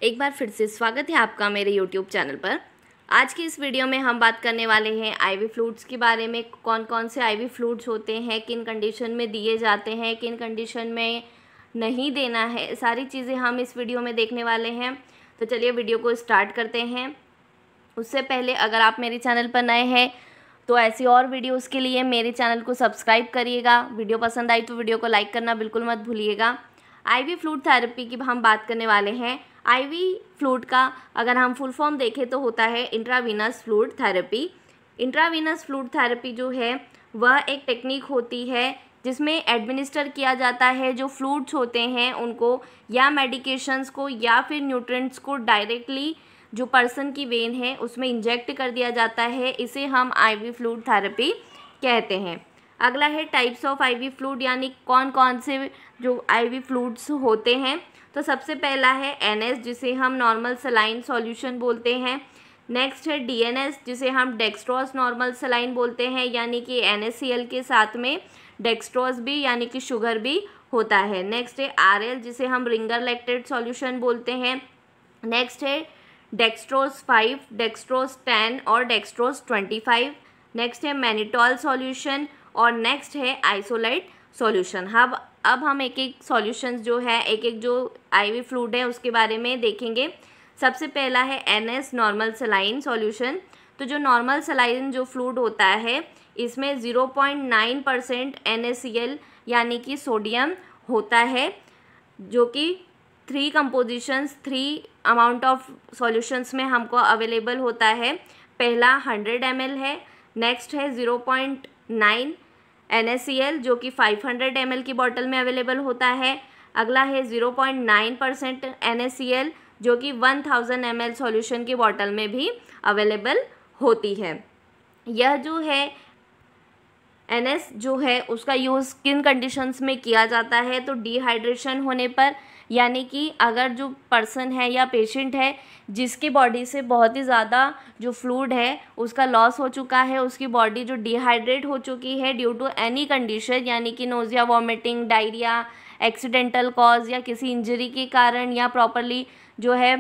एक बार फिर से स्वागत है आपका मेरे YouTube चैनल पर। आज की इस वीडियो में हम बात करने वाले हैं आईवी फ्लूइड्स के बारे में। कौन कौन से आईवी फ्लूइड्स होते हैं, किन कंडीशन में दिए जाते हैं, किन कंडीशन में नहीं देना है, सारी चीज़ें हम इस वीडियो में देखने वाले हैं। तो चलिए वीडियो को स्टार्ट करते हैं। उससे पहले अगर आप मेरे चैनल पर नए हैं तो ऐसी और वीडियोस के लिए मेरे चैनल को सब्सक्राइब करिएगा। वीडियो पसंद आई तो वीडियो को लाइक करना बिल्कुल मत भूलिएगा। आईवी फ्लूइड थेरेपी की हम बात करने वाले हैं। आईवी फ्लूइड का अगर हम फुल फॉर्म देखें तो होता है intravenous fluid therapy. Intravenous fluid therapy जो है वह एक टेक्निक होती है जिसमें एडमिनिस्टर किया जाता है जो फ्लूइड्स होते हैं उनको, या मेडिकेशंस को या फिर न्यूट्रिएंट्स को डायरेक्टली जो पर्सन की वेन है उसमें इंजेक्ट कर दिया जाता है। इसे हम आईवी फ्लूइड थेरेपी कहते हैं। अगला है टाइप्स ऑफ आईवी फ्लूइड, यानी कौन कौन से जो आईवी फ्लूइड्स होते हैं। तो सबसे पहला है एनएस, जिसे हम नॉर्मल सलाइन सॉल्यूशन बोलते हैं। नेक्स्ट है डीएनएस, जिसे हम डेक्सट्रोज नॉर्मल सलाइन बोलते हैं, यानी कि NaCl के साथ में डेक्सट्रोज भी यानी कि शुगर भी होता है। नेक्स्ट है आरएल, जिसे हम रिंगर लैक्टेट सॉल्यूशन बोलते हैं। नेक्स्ट है डेक्सट्रोज 5, डेक्सट्रोज 10 और डेक्सट्रोज 25। नेक्स्ट है मैनिटॉल सॉल्यूशन और नेक्स्ट है आइसोलाइट सॉल्यूशन। अब हम एक एक सॉल्यूशंस जो है, एक एक जो आईवी फ्लूइड है उसके बारे में देखेंगे। सबसे पहला है एनएस नॉर्मल सलाइन सॉल्यूशन। तो जो नॉर्मल सलाइन जो फ्लूइड होता है इसमें 0.9% NaCl यानी कि सोडियम होता है, जो कि 3 कंपोजिशंस 3 अमाउंट ऑफ सॉल्यूशंस में हमको अवेलेबल होता है। पहला 100 ml है, नेक्स्ट है 0.9 NaCl जो कि 500 ml की बॉटल में अवेलेबल होता है। अगला है 0.9% NaCl जो कि 1000 ml सॉल्यूशन की बॉटल में भी अवेलेबल होती है। यह जो है NS जो है उसका यूज़ किन कंडीशंस में किया जाता है, तो डिहाइड्रेशन होने पर, यानी कि अगर जो पर्सन है या पेशेंट है जिसकी बॉडी से बहुत ही ज़्यादा जो फ्लूइड है उसका लॉस हो चुका है, उसकी बॉडी जो डिहाइड्रेट हो चुकी है ड्यू टू एनी कंडीशन, यानी कि nausea, vomiting, diarrhoea, accidental cause या किसी इंजरी के कारण, या प्रॉपरली जो है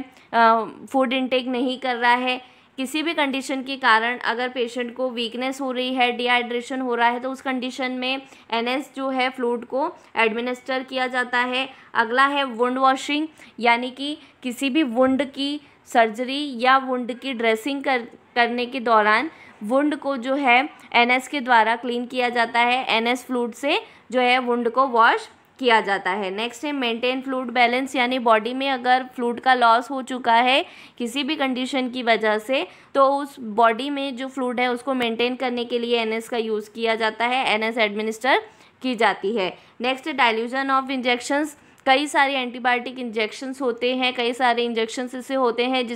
फूड इनटेक नहीं कर रहा है, किसी भी कंडीशन के कारण अगर पेशेंट को वीकनेस हो रही है, डिहाइड्रेशन हो रहा है, तो उस कंडीशन में एनएस जो है फ्लूइड को एडमिनिस्टर किया जाता है। अगला है वुंड वॉशिंग, यानी कि किसी भी वुंड की सर्जरी या वुंड की ड्रेसिंग करने के दौरान वुंड को जो है एनएस के द्वारा क्लीन किया जाता है। एनएस फ्लूइड से जो है वुंड को वॉश किया जाता है। नेक्स्ट है मेंटेन फ्लूइड बैलेंस, यानी बॉडी में अगर फ्लूइड का लॉस हो चुका है किसी भी कंडीशन की वजह से, तो उस बॉडी में जो फ्लूइड है उसको मेंटेन करने के लिए एनएस का यूज़ किया जाता है, एनएस एडमिनिस्टर की जाती है। नेक्स्ट है डाइल्यूजन ऑफ इंजेक्शंस। कई सारे एंटीबायोटिक इंजेक्शंस होते हैं, कई सारे इंजेक्शंस ऐसे होते हैं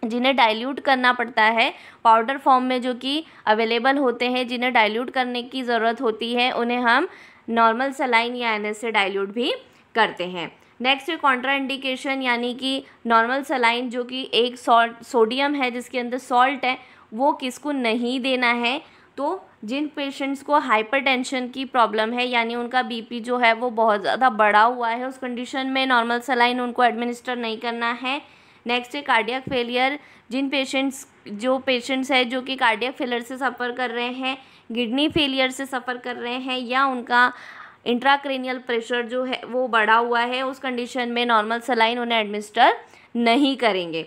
जिन्हें डाइल्यूट करना पड़ता है पाउडर फॉर्म में, जो कि अवेलेबल होते हैं। जिन्हें डाइल्यूट करने की ज़रूरत होती है उन्हें हम नॉर्मल सलाइन या एनएस से डाइल्यूट भी करते हैं। नेक्स्ट है कॉन्ट्रा इंडिकेशन, यानी कि नॉर्मल सलाइन जो कि एक सोडियम है जिसके अंदर सॉल्ट है, वो किसको नहीं देना है। तो जिन पेशेंट्स को हाइपरटेंशन की प्रॉब्लम है, यानी उनका बीपी जो है वो बहुत ज़्यादा बढ़ा हुआ है, उस कंडीशन में नॉर्मल सलाइन उनको एडमिनिस्टर नहीं करना है। नेक्स्ट है कार्डियक फेलियर। जिन पेशेंट्स है जो कि कार्डियक फेलियर से सफ़र कर रहे हैं, किडनी फेलियर से सफ़र कर रहे हैं, या उनका इंट्राक्रेनियल प्रेशर जो है वो बढ़ा हुआ है, उस कंडीशन में नॉर्मल सलाइन उन्हें एडमिनिस्टर नहीं करेंगे।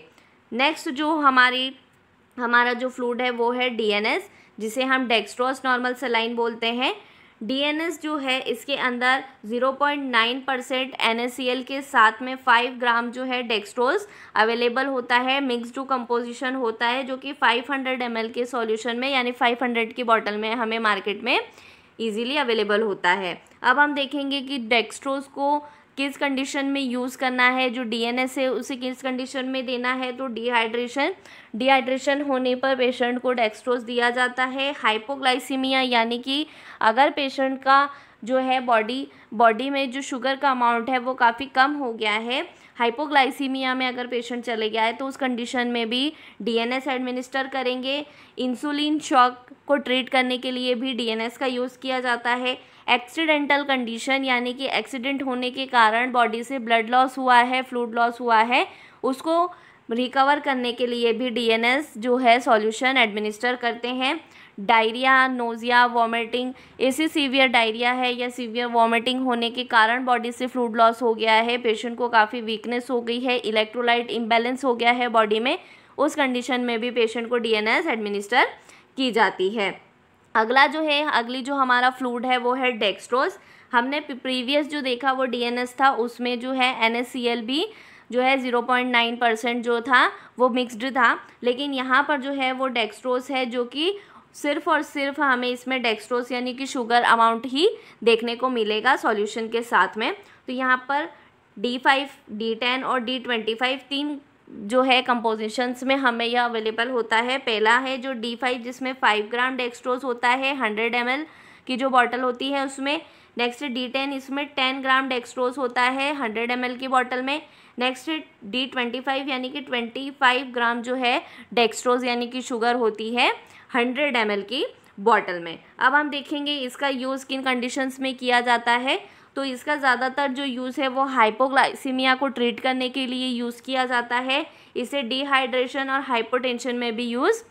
नेक्स्ट जो हमारा जो फ्लूइड है वो है डीएनएस, जिसे हम डेक्सट्रोज नॉर्मल सलाइन बोलते हैं। डीएनएस जो है इसके अंदर 0.9% NaCl के साथ में 5 ग्राम जो है डेक्सट्रोज अवेलेबल होता है। मिक्स टू कंपोजिशन होता है जो कि 500 ml के सॉल्यूशन में, यानी 500 की बॉटल में हमें मार्केट में इजीली अवेलेबल होता है। अब हम देखेंगे कि डेक्सट्रोज को किस कंडीशन में यूज़ करना है, जो डीएनएस है उसे किस कंडीशन में देना है। तो डिहाइड्रेशन होने पर पेशेंट को डेक्सट्रोज दिया जाता है। हाइपोग्लाइसीमिया, यानी कि अगर पेशेंट का जो है बॉडी में जो शुगर का अमाउंट है वो काफ़ी कम हो गया है, हाइपोग्लाइसीमिया में अगर पेशेंट चले गया है, तो उस कंडीशन में भी डीएनएस एडमिनिस्टर करेंगे। इंसुलिन शॉक को ट्रीट करने के लिए भी डीएनएस का यूज़ किया जाता है। एक्सीडेंटल कंडीशन यानी कि एक्सीडेंट होने के कारण बॉडी से ब्लड लॉस हुआ है, फ्लूइड लॉस हुआ है, उसको रिकवर करने के लिए भी डीएनएस जो है सॉल्यूशन एडमिनिस्टर करते हैं। डायरिया, नोज़िया, वॉमिटिंग, ऐसी सीवियर डायरिया है या सीवियर वॉमिटिंग होने के कारण बॉडी से फ्लूइड लॉस हो गया है, पेशेंट को काफ़ी वीकनेस हो गई है, इलेक्ट्रोलाइट इम्बैलेंस हो गया है बॉडी में, उस कंडीशन में भी पेशेंट को डीएनएस एडमिनिस्टर की जाती है। अगली जो हमारा फ्लूइड है वो है डेक्सट्रोज। हमने प्रीवियस जो देखा वो डीएनएस था, उसमें जो है NaCl भी जो है 0.9% जो था वो मिक्स्ड था, लेकिन यहाँ पर जो है वो डेक्सट्रोज है, जो कि सिर्फ और सिर्फ हमें इसमें डेक्सट्रोज यानी कि शुगर अमाउंट ही देखने को मिलेगा सॉल्यूशन के साथ में। तो यहाँ पर D5, D10 और D25 तीन जो है कंपोजिशंस में हमें यह अवेलेबल होता है। पहला है जो D5 जिसमें 5 ग्राम डेक्सट्रोज होता है 100 ml की जो बॉटल होती है उसमें। नेक्स्ट D10, इसमें 10 ग्राम डेक्सट्रोज होता है 100 ml की बॉटल में। नेक्स्ट D25 यानी कि 25 ग्राम जो है डेक्सट्रोज यानी कि शुगर होती है 100 ml की बॉटल में। अब हम देखेंगे इसका यूज़ किन कंडीशंस में किया जाता है। तो इसका ज़्यादातर जो यूज़ है वो हाइपोग्लाइसीमिया को ट्रीट करने के लिए यूज़ किया जाता है। इसे डिहाइड्रेशन और हाइपोटेंशन में भी यूज़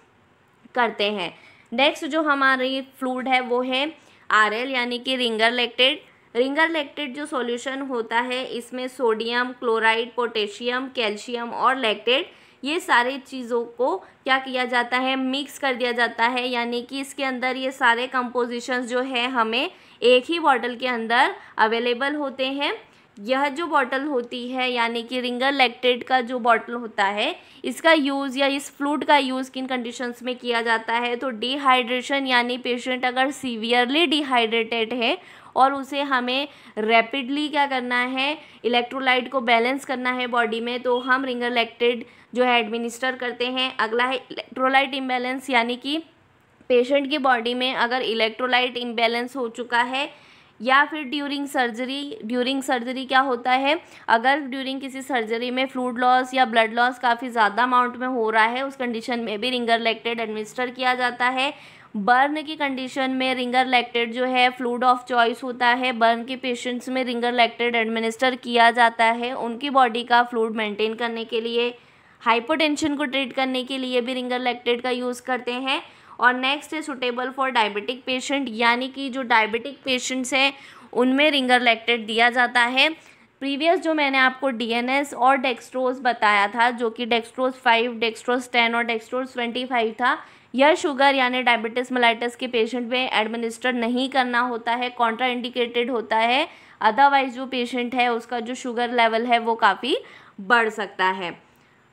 करते हैं। नेक्स्ट जो हमारी फ्लूइड है वो है RL यानी कि रिंगर लैक्टेट। रिंगर लैक्टेट जो सॉल्यूशन होता है इसमें सोडियम, क्लोराइड, पोटेशियम, कैल्शियम और लैक्टेट, ये सारे चीज़ों को क्या किया जाता है, मिक्स कर दिया जाता है, यानी कि इसके अंदर ये सारे कंपोजिशंस जो है हमें एक ही बॉटल के अंदर अवेलेबल होते हैं। यह जो बॉटल होती है यानी कि रिंगर लैक्टेट का जो बॉटल होता है, इसका यूज़ या इस फ्लूइड का यूज़ किन कंडीशंस में किया जाता है, तो डिहाइड्रेशन यानी पेशेंट अगर सीवियरली डिहाइड्रेटेड है और उसे हमें रैपिडली क्या करना है, इलेक्ट्रोलाइट को बैलेंस करना है बॉडी में, तो हम रिंगर लैक्टेट जो है एडमिनिस्टर करते हैं। अगला है इलेक्ट्रोलाइट इम्बैलेंस, यानी कि पेशेंट की बॉडी में अगर इलेक्ट्रोलाइट इम्बैलेंस हो चुका है या फिर ड्यूरिंग सर्जरी क्या होता है, अगर ड्यूरिंग किसी सर्जरी में फ्लूइड लॉस या ब्लड लॉस काफ़ी ज़्यादा अमाउंट में हो रहा है, उस कंडीशन में भी रिंगर लैक्टेट एडमिनिस्टर किया जाता है। बर्न की कंडीशन में रिंगर लैक्टेट जो है फ्लूइड ऑफ चॉइस होता है। बर्न के पेशेंट्स में रिंगर लैक्टेट एडमिनिस्टर किया जाता है उनकी बॉडी का फ्लूइड मेंटेन करने के लिए। हाइपोटेंशन को ट्रीट करने के लिए भी रिंगर लैक्टेट का यूज़ करते हैं। और नेक्स्ट है सुटेबल फॉर डायबिटिक पेशेंट, यानी कि जो डायबिटिक पेशेंट्स हैं उनमें रिंगर लैक्टेट दिया जाता है। प्रीवियस जो मैंने आपको डीएनएस और डेक्सट्रोज बताया था, जो कि डेक्सट्रोज 5, डेक्सट्रोज 10 और डेक्सट्रोज 25 था, यह शुगर यानी डायबिटीज़ मेलाइटस के पेशेंट में एडमिनिस्टर नहीं करना होता है, कॉन्ट्रा इंडिकेटेड होता है। अदरवाइज जो पेशेंट है उसका जो शुगर लेवल है वो काफ़ी बढ़ सकता है।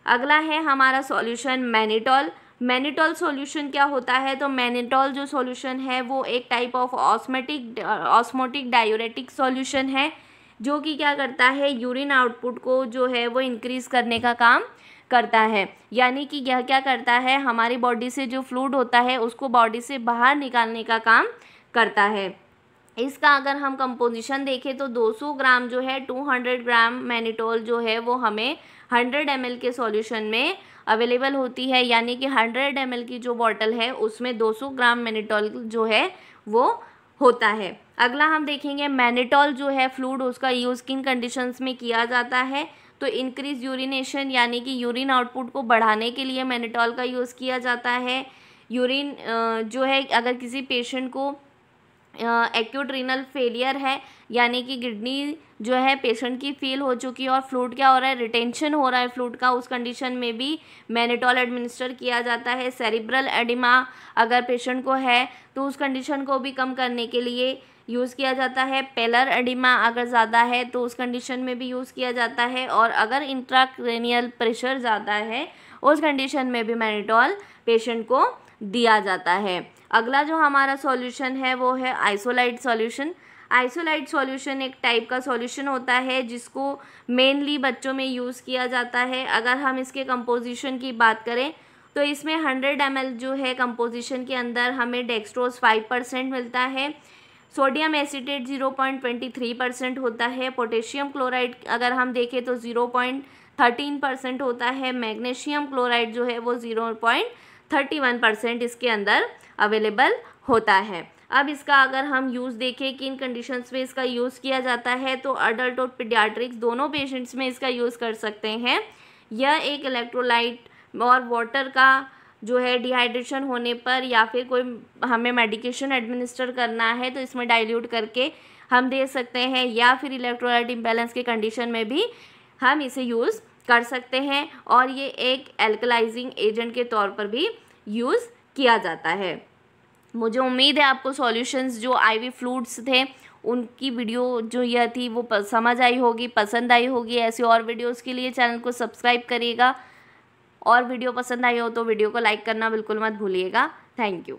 अगला है हमारा सॉल्यूशन मैनिटॉल। मैनिटॉल सॉल्यूशन क्या होता है, तो मैनिटॉल जो सॉल्यूशन है वो एक type of osmotic diuretic solution है, जो कि क्या करता है, यूरिन आउटपुट को जो है वो इंक्रीज़ करने का काम करता है। यानी कि यह क्या करता है, हमारी बॉडी से जो फ्लूइड होता है उसको बॉडी से बाहर निकालने का काम करता है। इसका अगर हम कंपोजिशन देखें तो 200 ग्राम जो है 200 ग्राम मैनिटॉल जो है वो हमें 100 ml के सॉल्यूशन में अवेलेबल होती है। यानी कि 100 ml की जो बॉटल है उसमें 200 ग्राम मैनिटॉल जो है वो होता है। अगला हम देखेंगे मैनिटॉल जो है फ्लूइड, उसका यूज़ किन कंडीशंस में किया जाता है, तो इंक्रीज यूरिनेशन यानी कि यूरिन आउटपुट को बढ़ाने के लिए मैनिटॉल का यूज़ किया जाता है। यूरिन जो है अगर किसी पेशेंट को एक्यूट रीनल फेलियर है, यानी कि किडनी जो है पेशेंट की फेल हो चुकी है और फ्लूइड क्या हो रहा है, रिटेंशन हो रहा है फ्लूइड का, उस कंडीशन में भी मैनिटॉल एडमिनिस्टर किया जाता है। सेरिब्रल एडिमा अगर पेशेंट को है तो उस कंडीशन को भी कम करने के लिए यूज़ किया जाता है। पेलर एडिमा अगर ज़्यादा है तो उस कंडीशन में भी यूज़ किया जाता है। और अगर इंट्राक्रेनियल प्रेशर ज़्यादा है उस कंडीशन में भी मैनिटॉल पेशेंट को दिया जाता है। अगला जो हमारा सॉल्यूशन है वो है आइसोलाइट सॉल्यूशन। आइसोलाइट सॉल्यूशन एक टाइप का सॉल्यूशन होता है जिसको मेनली बच्चों में यूज़ किया जाता है। अगर हम इसके कंपोजिशन की बात करें तो इसमें 100 ml जो है कंपोजिशन के अंदर हमें डेक्सट्रोज 5% मिलता है, सोडियम एसीटेट 0.23% होता है, पोटेशियम क्लोराइड अगर हम देखें तो 0.13% होता है, मैग्नीशियम क्लोराइड जो है वो 0.31% इसके अंदर अवेलेबल होता है। अब इसका अगर हम यूज़ देखें किन कंडीशंस में इसका यूज़ किया जाता है, तो अडल्ट और पीडियाट्रिक्स दोनों पेशेंट्स में इसका यूज़ कर सकते हैं। यह एक इलेक्ट्रोलाइट और वाटर का जो है डिहाइड्रेशन होने पर या फिर कोई हमें मेडिकेशन एडमिनिस्टर करना है तो इसमें डाइल्यूट करके हम दे सकते हैं, या फिर इलेक्ट्रोलाइट इम्बैलेंस के कंडीशन में भी हम इसे यूज़ कर सकते हैं। और ये एक एल्कलाइजिंग एजेंट के तौर पर भी यूज़ किया जाता है। मुझे उम्मीद है आपको सॉल्यूशंस जो आईवी फ्लूइड्स थे उनकी वीडियो जो यह थी वो समझ आई होगी, पसंद आई होगी। ऐसे और वीडियोस के लिए चैनल को सब्सक्राइब करिएगा, और वीडियो पसंद आई हो तो वीडियो को लाइक करना बिल्कुल मत भूलिएगा। Thank you.